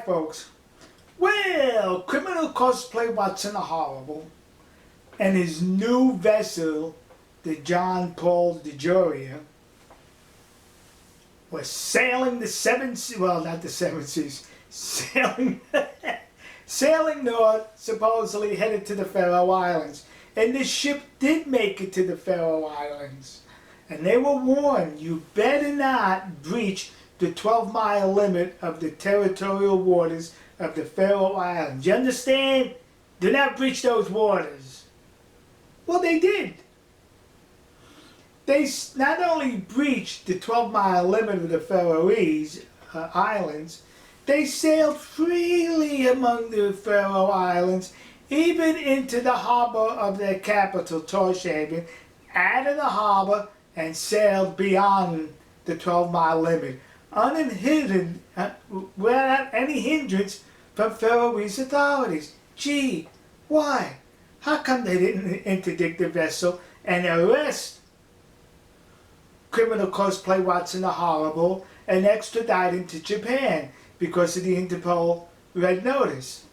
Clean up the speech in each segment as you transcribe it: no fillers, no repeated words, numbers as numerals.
folks. Well, Criminal Cosplay Watson the Horrible and his new vessel, the John Paul DeJoria, was sailing the seven seas, well, not the seven seas, sailing north, supposedly headed to the Faroe Islands. And the ship did make it to the Faroe Islands. And they were warned, you better not breach the 12-mile limit of the territorial waters of the Faroe Islands. You understand? Do not breach those waters. Well, they did. They not only breached the 12-mile limit of the Faroe Islands, they sailed freely among the Faroe Islands, even into the harbor of their capital, Tórshavn, out of the harbor, and sailed beyond the 12-mile limit, uninhibited, without any hindrance from Faroese authorities. Gee, why? How come they didn't interdict the vessel and arrest Criminal Cosplay Watson the Horrible and extradite him to Japan because of the Interpol Red Notice?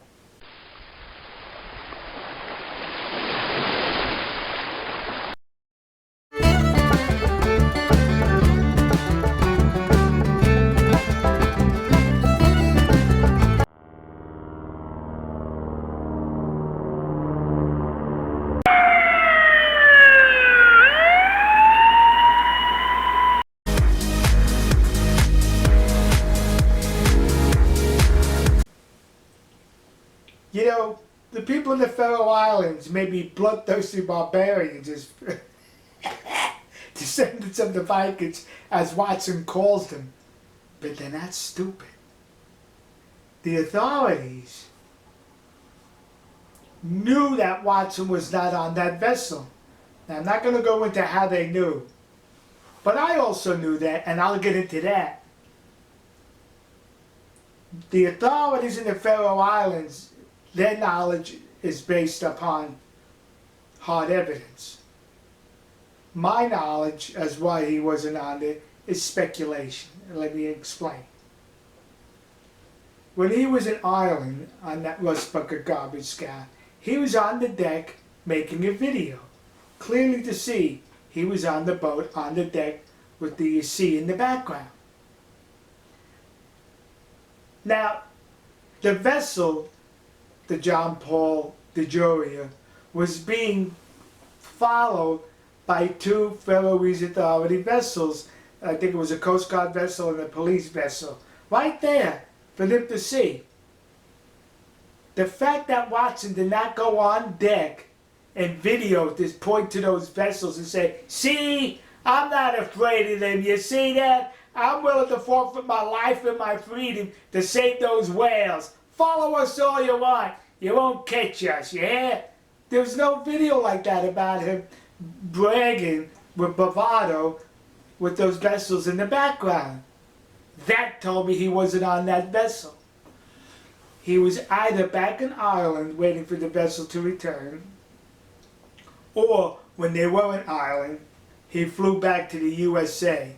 You know, the people in the Faroe Islands may be bloodthirsty barbarians, as descendants of the Vikings, as Watson calls them, but they're not stupid. The authorities knew that Watson was not on that vessel. Now, I'm not going to go into how they knew, but I also knew that, and I'll get into that. The authorities in the Faroe Islands, their knowledge is based upon hard evidence. My knowledge as why he wasn't on there is speculation. Let me explain. When he was in Ireland on that rust bucket garbage scow, he was on the deck making a video. Clearly to see he was on the boat, on the deck with the sea in the background. Now, the vessel, the John Paul DeJoria, was being followed by two Faroese Authority vessels. I think it was a Coast Guard vessel and a police vessel. Right there for them to see. The fact that Watson did not go on deck and video this, point to those vessels and say, see, I'm not afraid of them. You see that? I'm willing to forfeit my life and my freedom to save those whales. Follow us all you want. You won't catch us, yeah? There was no video like that about him bragging with bravado with those vessels in the background. That told me he wasn't on that vessel. He was either back in Ireland waiting for the vessel to return, or when they were in Ireland, he flew back to the USA.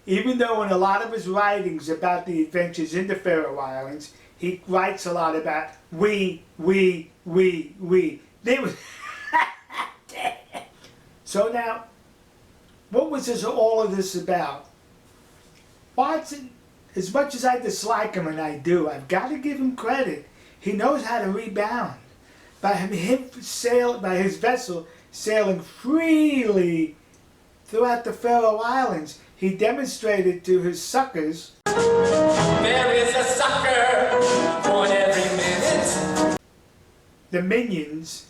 Even though in a lot of his writings about the adventures in the Faroe Islands, he writes a lot about we. They was So now, what was all of this about? Watson, as much as I dislike him, and I do, I've got to give him credit. He knows how to rebound. By his vessel sailing freely throughout the Faroe Islands, he demonstrated to his suckers, there is a sucker for every minute. The minions,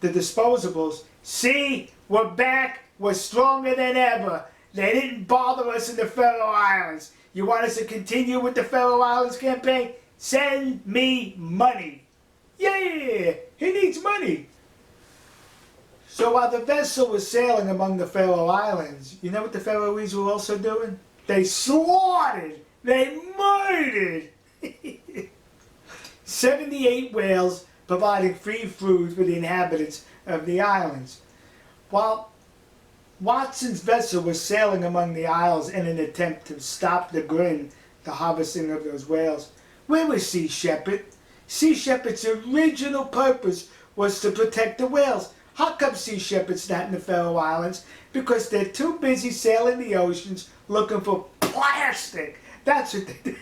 the disposables, see, we're back, we're stronger than ever. They didn't bother us in the Faroe Islands. You want us to continue with the Faroe Islands campaign? Send me money. Yeah, he needs money. So while the vessel was sailing among the Faroe Islands, you know what the Faroese were also doing? They slaughtered, they murdered 78 whales, providing free food for the inhabitants of the islands. While Watson's vessel was sailing among the isles in an attempt to stop the harvesting of those whales, Where was Sea Shepherd? Sea Shepherd's original purpose was to protect the whales. How come Sea Shepherd's not in the Faroe Islands? Because they're too busy sailing the oceans looking for plastic. That's what they do.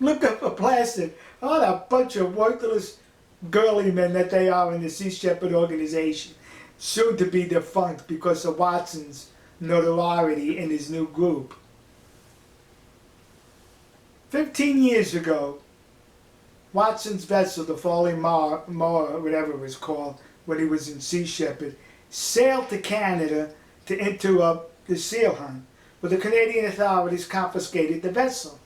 Looking for plastic. What a bunch of worthless girly men that they are in the Sea Shepherd organization. Soon to be defunct because of Watson's notoriety in his new group. 15 years ago, Watson's vessel, the Falling Mara, whatever it was called, when he was in Sea Shepherd, sailed to Canada to interrupt the seal hunt. But the Canadian authorities confiscated the vessel.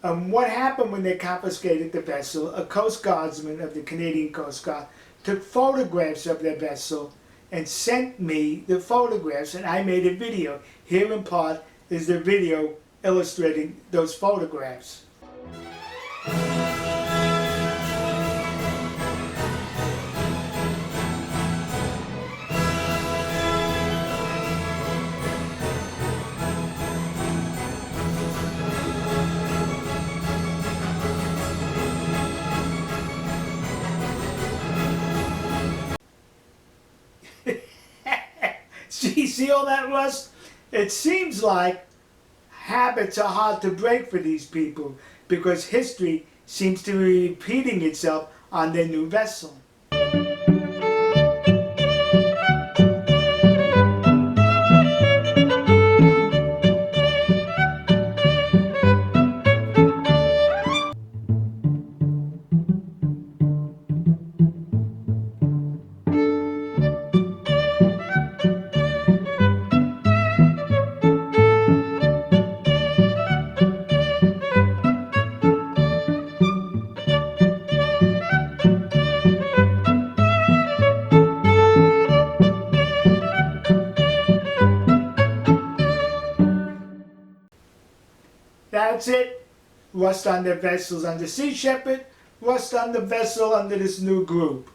What happened when they confiscated the vessel? A Coast Guardsman of the Canadian Coast Guard took photographs of their vessel and sent me the photographs, and I made a video. Here in part is the video illustrating those photographs. See all that rust? It seems like habits are hard to break for these people because history seems to be repeating itself on their new vessel. That's it. Rust on the vessels under Sea Shepherd, rust on the vessel under this new group.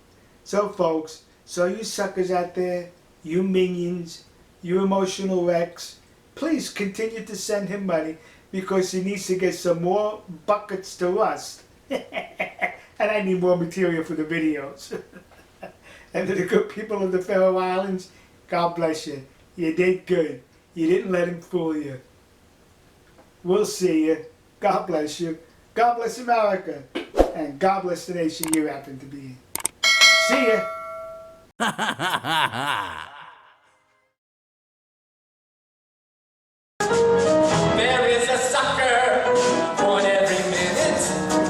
So folks, so you suckers out there, you minions, you emotional wrecks, please continue to send him money because he needs to get some more buckets to rust. And I need more material for the videos. And to the good people of the Faroe Islands, God bless you. You did good. You didn't let him fool you. We'll see you. God bless you. God bless America. And God bless the nation you happen to be in. See ya.